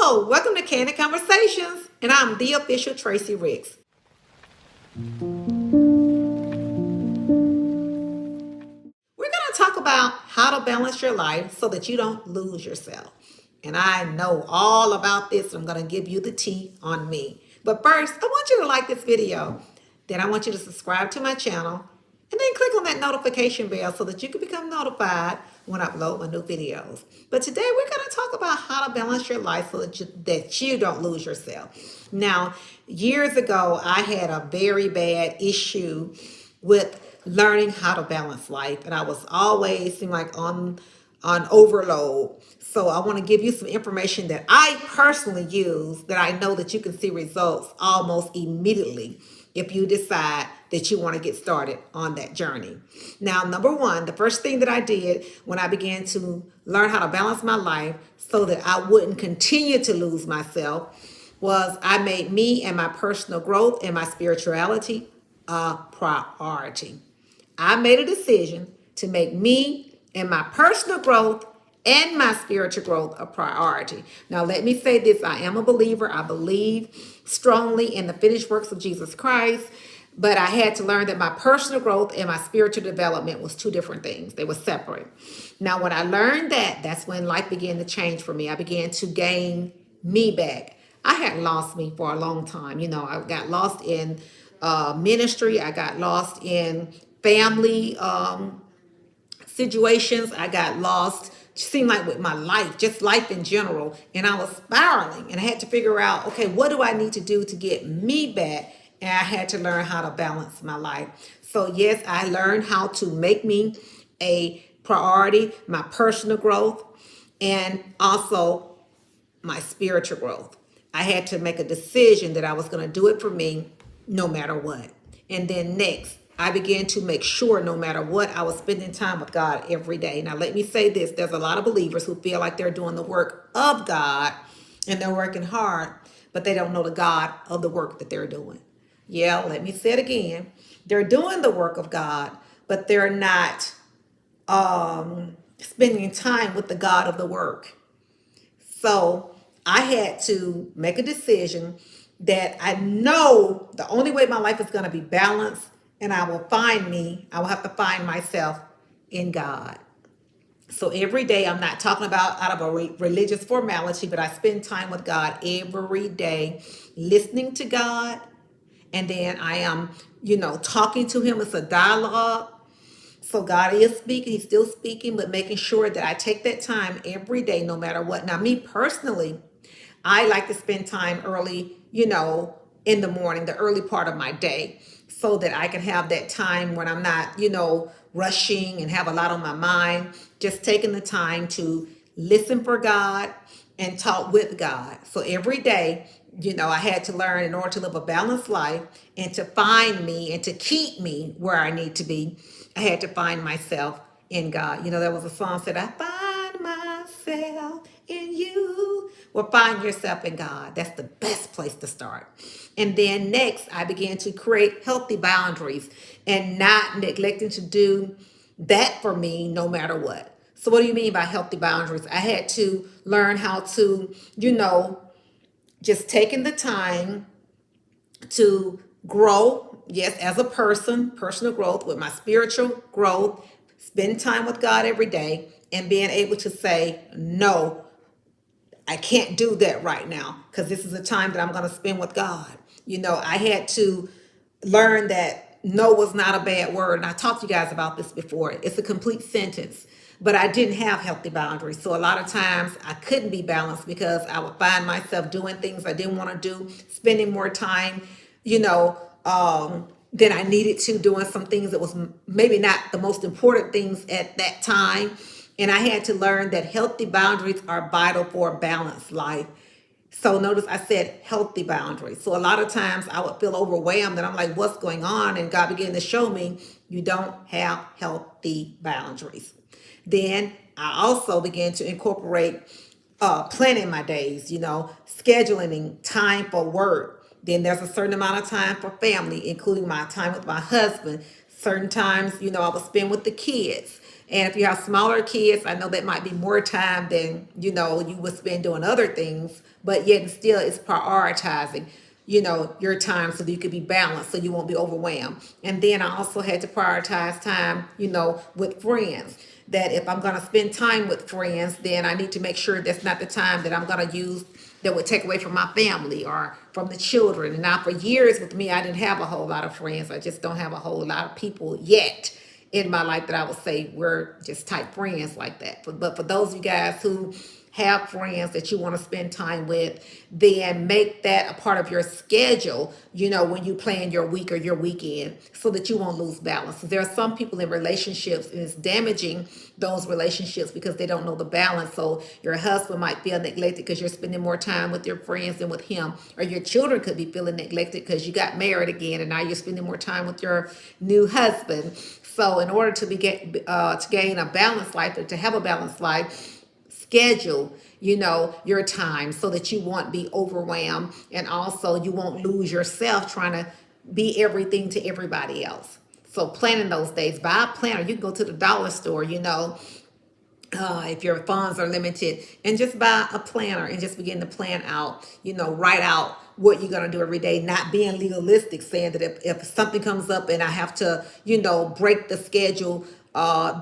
Hello, welcome to Candid Conversations, and I'm the official Tracy Ricks. We're going to talk about how to balance your life so that you don't lose yourself. And I know all about this. I'm going to give you the tea on me. But first, I want you to like this video. Then I want you to subscribe to my channel. And then click on that notification bell so that you can become notified when I upload my new videos. But today we're going to talk about how to balance your life so that you don't lose yourself. Now, years ago, I had a very bad issue with learning how to balance life. And I was always seemed like on overload. So I want to give you some information that I personally use that I know that you can see results almost immediately if you decide that you want to get started on that journey. Now, number one, the first thing that I did when I began to learn how to balance my life so that I wouldn't continue to lose myself was I made me and my personal growth and my spirituality a priority. I made a decision to make me and my personal growth and my spiritual growth a priority. Now, let me say this. I am a believer. I believe strongly in the finished works of Jesus Christ, but I had to learn that my personal growth and my spiritual development was two different things. They were separate. Now, when I learned that, that's when life began to change for me. I began to gain me back. I had lost me for a long time. I got lost in ministry. I got lost in family situations. I got lost, seemed like with my life, just life in general. And I was spiraling and I had to figure out, okay, what do I need to do to get me back? And I had to learn how to balance my life. So yes, I learned how to make me a priority, my personal growth, and also my spiritual growth. I had to make a decision that I was going to do it for me no matter what. And then next, I began to make sure no matter what, I was spending time with God every day. Now, let me say this. There's a lot of believers who feel like they're doing the work of God and they're working hard, but they don't know the God of the work that they're doing. Yeah, let me say it again. They're doing the work of God, but they're not spending time with the God of the work. So I had to make a decision that I know the only way my life is going to be balanced and I will have to find myself in God. So every day, I'm not talking about out of a religious formality, but I spend time with God every day, listening to God. And then I am, talking to him. It's a dialogue. So God is speaking, he's still speaking, but making sure that I take that time every day, no matter what. Now, me personally, I like to spend time early, in the morning, the early part of my day, so that I can have that time when I'm not, rushing and have a lot on my mind, just taking the time to listen for God and talk with God. So every day, I had to learn in order to live a balanced life and to find me and to keep me where I need to be. I had to find myself in God. There was a song that said, I find myself in you. Well, find yourself in God. That's the best place to start. And then next, I began to create healthy boundaries and not neglecting to do that for me no matter what. So what do you mean by healthy boundaries? I had to learn how to, just taking the time to grow, yes, as a person, personal growth with my spiritual growth, spend time with God every day, and being able to say, no, I can't do that right now because this is a time that I'm going to spend with God. I had to learn that no was not a bad word. And I talked to you guys about this before. It's a complete sentence. But I didn't have healthy boundaries. So a lot of times I couldn't be balanced because I would find myself doing things I didn't want to do, spending more time, than I needed to, doing some things that was maybe not the most important things at that time. And I had to learn that healthy boundaries are vital for a balanced life. So notice I said healthy boundaries. So a lot of times I would feel overwhelmed and I'm like, what's going on? And God began to show me you don't have healthy boundaries. Then I also began to incorporate planning my days, scheduling time for work. Then there's a certain amount of time for family, including my time with my husband. Certain times, I will spend with the kids. And if you have smaller kids, I know that might be more time than, you would spend doing other things, but yet and still it's prioritizing, your time so that you could be balanced, so you won't be overwhelmed. And then I also had to prioritize time, with friends. That if I'm going to spend time with friends, then I need to make sure that's not the time that I'm going to use that would take away from my family or from the children. And now for years with me, I didn't have a whole lot of friends. I just don't have a whole lot of people yet in my life that I would say we're just type friends like that. But for those of you guys who have friends that you want to spend time with, then make that a part of your schedule, when you plan your week or your weekend, so that you won't lose balance. There are some people in relationships, and it's damaging those relationships because they don't know the balance. So your husband might feel neglected because you're spending more time with your friends than with him, or your children could be feeling neglected because you got married again and now you're spending more time with your new husband. So in order to to gain a balanced life, or to have a balanced life, schedule, your time so that you won't be overwhelmed, and also you won't lose yourself trying to be everything to everybody else. So planning those days, buy a planner. You can go to the dollar store, if your funds are limited, and just buy a planner and just begin to plan out, write out what you're going to do every day, not being legalistic, saying that if something comes up and I have to, break the schedule,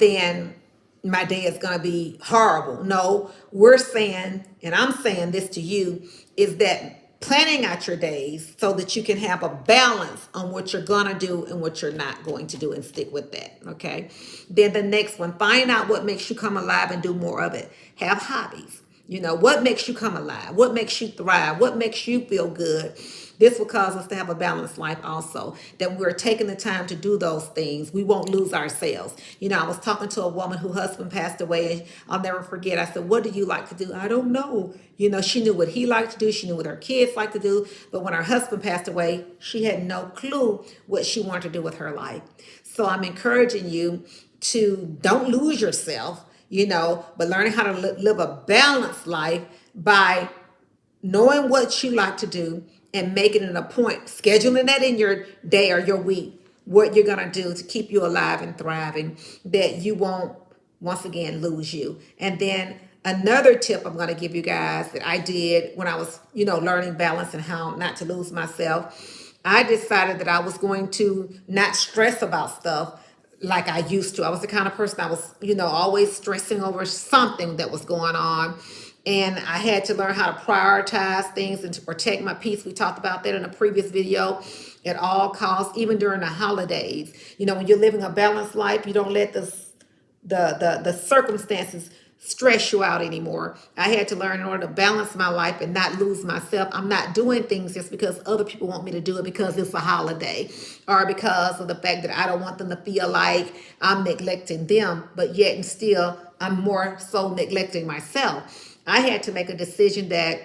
then my day is going to be horrible. No, we're saying, and I'm saying this to you, is that planning out your days so that you can have a balance on what you're going to do and what you're not going to do, and stick with that. Okay. Then the next one, find out what makes you come alive and do more of it. Have hobbies. What makes you come alive? What makes you thrive? What makes you feel good? This will cause us to have a balanced life also, that we're taking the time to do those things. We won't lose ourselves. I was talking to a woman whose husband passed away, and I'll never forget. I said, what do you like to do? I don't know. She knew what he liked to do. She knew what her kids liked to do. But when her husband passed away, she had no clue what she wanted to do with her life. So I'm encouraging you to don't lose yourself, but learning how to live a balanced life by knowing what you like to do and making it a point, scheduling that in your day or your week, what you're going to do to keep you alive and thriving, that you won't, once again, lose you. And then another tip I'm going to give you guys that I did when I was, learning balance and how not to lose myself. I decided that I was going to not stress about stuff like I used to. I was the kind of person I was, always stressing over something that was going on. And I had to learn how to prioritize things and to protect my peace. We talked about that in a previous video. At all costs, even during the holidays. When you're living a balanced life, you don't let the circumstances stress you out anymore. I had to learn, in order to balance my life and not lose myself, I'm not doing things just because other people want me to do it because it's a holiday, or because of the fact that I don't want them to feel like I'm neglecting them, but yet and still I'm more so neglecting myself. I had to make a decision that,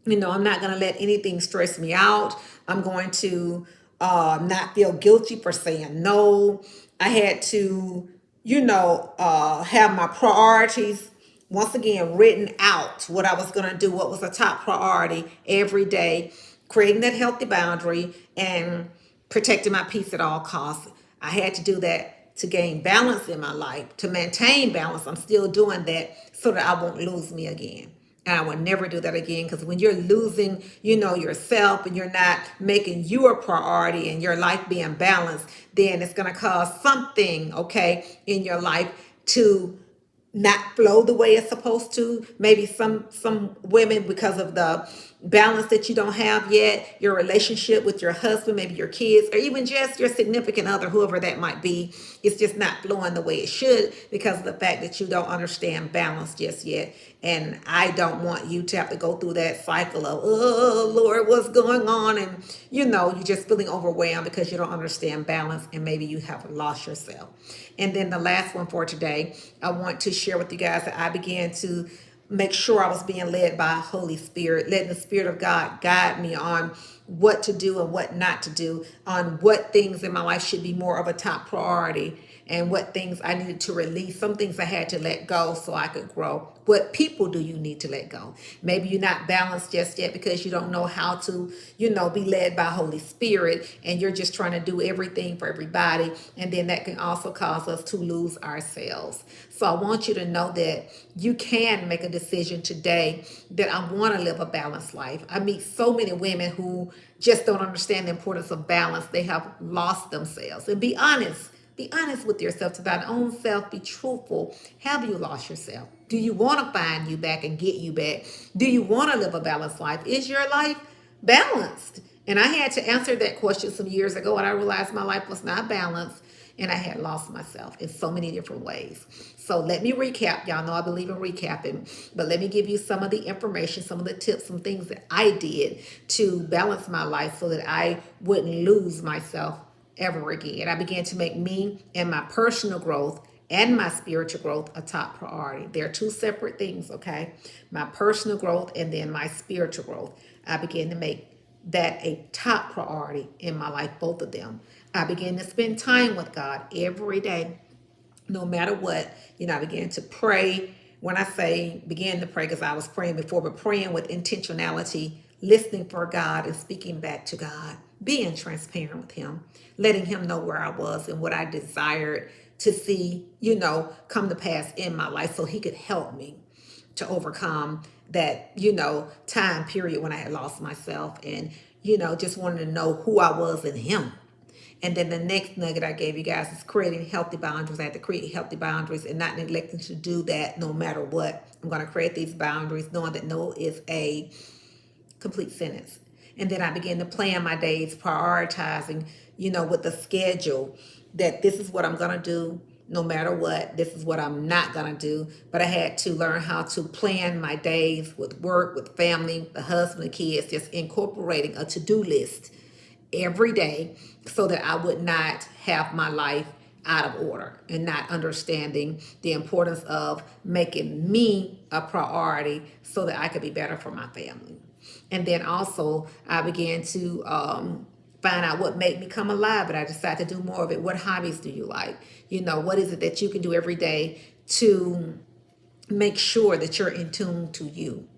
I'm not going to let anything stress me out. I'm going to not feel guilty for saying no. I had to, have my priorities once again written out, what I was going to do, what was a top priority every day, creating that healthy boundary and protecting my peace at all costs. I had to do that to gain balance in my life, to maintain balance. I'm still doing that so that I won't lose me again. And I will never do that again, because when you're losing, yourself, and you're not making you a priority and your life being balanced, then it's going to cause something, okay, in your life to not flow the way it's supposed to. Maybe some women, because of the balance that you don't have yet, your relationship with your husband, maybe your kids, or even just your significant other, whoever that might be, it's just not flowing the way it should because of the fact that you don't understand balance just yet. And I don't want you to have to go through that cycle of, oh Lord, what's going on? And you're just feeling overwhelmed because you don't understand balance, and maybe you have lost yourself. And then the last one for today, I want to share with you guys that I began to make sure I was being led by Holy Spirit, letting the Spirit of God guide me on what to do and what not to do, on what things in my life should be more of a top priority. and what things I needed to release. Some things I had to let go so I could grow. What people do you need to let go? Maybe you're not balanced just yet because you don't know how to, be led by Holy Spirit, and you're just trying to do everything for everybody. And then that can also cause us to lose ourselves. So I want you to know that you can make a decision today that I want to live a balanced life. I meet so many women who just don't understand the importance of balance. They have lost themselves. And be honest. Be honest with yourself, to thine own self. Be truthful. Have you lost yourself? Do you want to find you back and get you back? Do you want to live a balanced life? Is your life balanced? And I had to answer that question some years ago, and I realized my life was not balanced, and I had lost myself in so many different ways. So let me recap. Y'all know I believe in recapping, but let me give you some of the information, some of the tips, some things that I did to balance my life so that I wouldn't lose myself ever again. I began to make me and my personal growth and my spiritual growth a top priority. They're two separate things, okay? My personal growth and then my spiritual growth. I began to make that a top priority in my life, both of them. I began to spend time with God every day, no matter what. I began to pray. When I say began to pray, because I was praying before, but praying with intentionality, listening for God and speaking back to God, being transparent with Him, letting Him know where I was and what I desired to see, come to pass in my life so He could help me to overcome that, time period when I had lost myself and, just wanted to know who I was in Him. And then the next nugget I gave you guys is creating healthy boundaries. I had to create healthy boundaries and not neglecting to do that no matter what. I'm going to create these boundaries knowing that no is a complete sentence. And then I began to plan my days, prioritizing, with the schedule that this is what I'm going to do no matter what. This is what I'm not going to do. But I had to learn how to plan my days with work, with family, the husband, the kids, just incorporating a to-do list every day so that I would not have my life out of order and not understanding the importance of making me a priority so that I could be better for my family. And then also I began to find out what made me come alive, but I decided to do more of it. What hobbies do you like? What is it that you can do every day to make sure that you're in tune to you?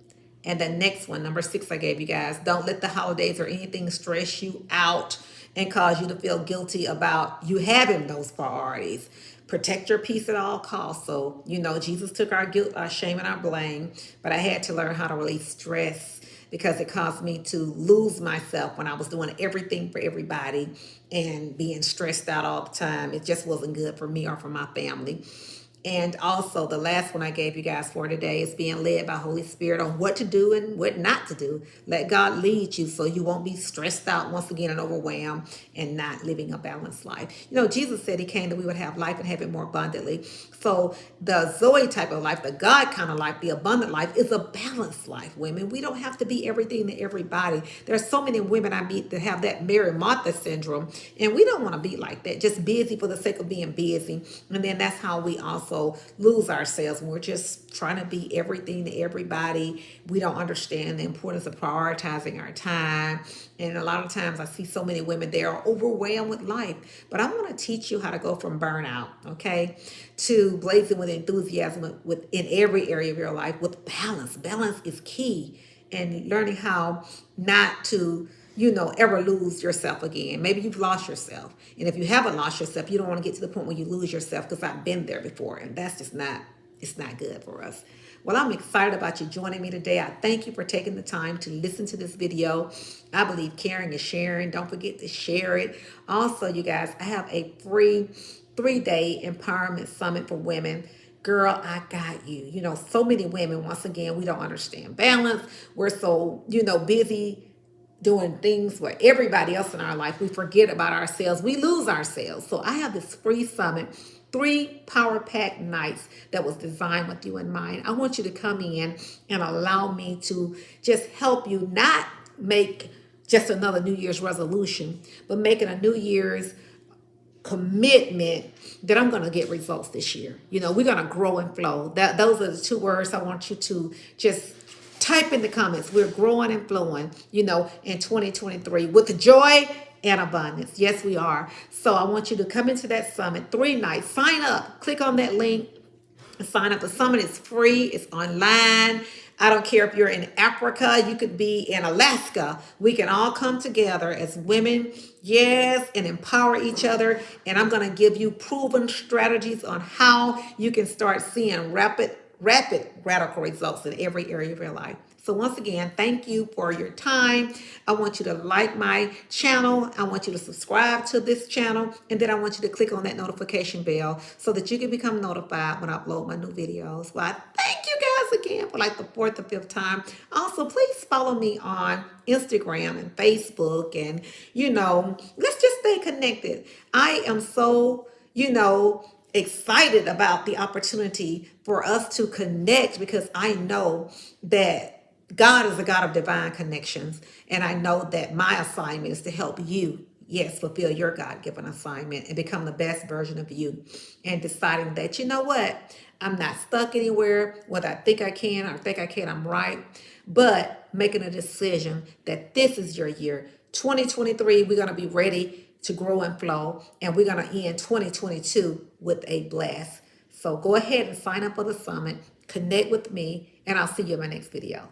And the next one, number 6, I gave you guys, don't let the holidays or anything stress you out and cause you to feel guilty about you having those priorities. Protect your peace at all costs. So, Jesus took our guilt, our shame, and our blame, but I had to learn how to release stress because it caused me to lose myself when I was doing everything for everybody and being stressed out all the time. It just wasn't good for me or for my family. And also the last one I gave you guys for today is being led by Holy Spirit on what to do and what not to do. Let God lead you so you won't be stressed out once again and overwhelmed and not living a balanced life. Jesus said He came that we would have life and have it more abundantly. So the Zoe type of life, the God kind of life, the abundant life is a balanced life, women. We don't have to be everything to everybody. There's so many women I meet that have that Mary Martha syndrome, and we don't want to be like that, just busy for the sake of being busy. And then that's how we also lose ourselves when we're just trying to be everything to everybody. We don't understand the importance of prioritizing our time. And a lot of times I see so many women, they are overwhelmed with life. But I want to teach you how to go from burnout, okay, to blazing with enthusiasm in every area of your life with balance. Balance is key. And learning how not to ever lose yourself again. Maybe you've lost yourself. And if you haven't lost yourself, you don't want to get to the point where you lose yourself, because I've been there before. And that's just it's not good for us. Well, I'm excited about you joining me today. I thank you for taking the time to listen to this video. I believe caring is sharing. Don't forget to share it. Also, you guys, I have a free 3-day empowerment summit for women. Girl, I got you. So many women, once again, we don't understand balance. We're so, busy doing things for everybody else in our life. We forget about ourselves. We lose ourselves. So I have this free summit, 3 power-packed nights that was designed with you in mind. I want you to come in and allow me to just help you not make just another New Year's resolution, but making a New Year's commitment that I'm going to get results this year. We're going to grow and flow. Those are the 2 words I want you to just type in the comments. We're growing and flowing, in 2023 with the joy and abundance. Yes, we are. So I want you to come into that summit 3 nights. Sign up. Click on that link. Sign up. The summit is free. It's online. I don't care if you're in Africa. You could be in Alaska. We can all come together as women, yes, and empower each other. And I'm going to give you proven strategies on how you can start seeing rapid radical results in every area of your life. So once again, thank you for your time. I want you to like my channel. I want you to subscribe to this channel. And then I want you to click on that notification bell so that you can become notified when I upload my new videos. Well, I thank you guys again for like the fourth or fifth time. Also, please follow me on Instagram and Facebook. And, let's just stay connected. I am so, excited about the opportunity for us to connect because I know that God is a God of divine connections. And I know that my assignment is to help you, yes, fulfill your God given assignment and become the best version of you. And deciding that, you know what, I'm not stuck anywhere, whether I think I can or think I can, I'm right. But making a decision that this is your year. 2023, we're going to be ready to grow and flow. And we're going to end 2022 with a blast. So go ahead and sign up for the summit, connect with me, and I'll see you in my next video.